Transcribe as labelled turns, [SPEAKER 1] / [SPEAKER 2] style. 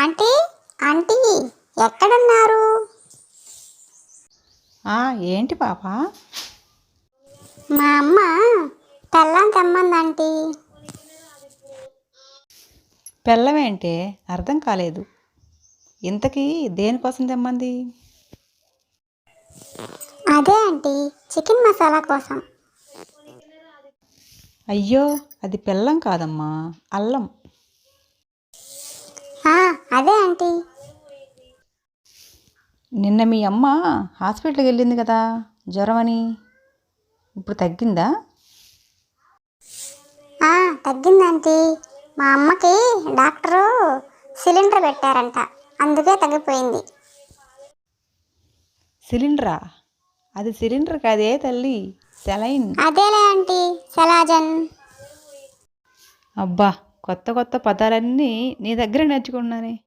[SPEAKER 1] Aunty aunty ఎక్కడున్నారు?
[SPEAKER 2] ఏంటి పాప?
[SPEAKER 1] మా అమ్మ పెళ్ళాం తెమ్మంది ఆంటీ.
[SPEAKER 2] పెళ్ళమేంటే అర్థం కాలేదు. ఇంతకీ దేనికోసం తెమ్మంది?
[SPEAKER 1] అదే ఆంటీ, చికెన్ మసాలా కోసం.
[SPEAKER 2] అయ్యో, అది పెళ్ళం కాదమ్మా, అల్లం.
[SPEAKER 1] అదే ఆంటీ.
[SPEAKER 2] నిన్న మీ అమ్మ హాస్పిటల్కి వెళ్ళింది కదా, జ్వరం అని. ఇప్పుడు తగ్గిందా?
[SPEAKER 1] తగ్గింది ఆంటీ. మా అమ్మకి డాక్టరు సిలిండర్ పెట్టారంట, అందుకే తగ్గిపోయింది.
[SPEAKER 2] సిలిండరా? అది సిలిండర్ కాదే తల్లి, సెలైన్.
[SPEAKER 1] అదేలే ఆంటీ, సెలాజన్.
[SPEAKER 2] అబ్బా, కొత్త కొత్త పదాలన్నీ నీ దగ్గర నేర్చుకున్నానే.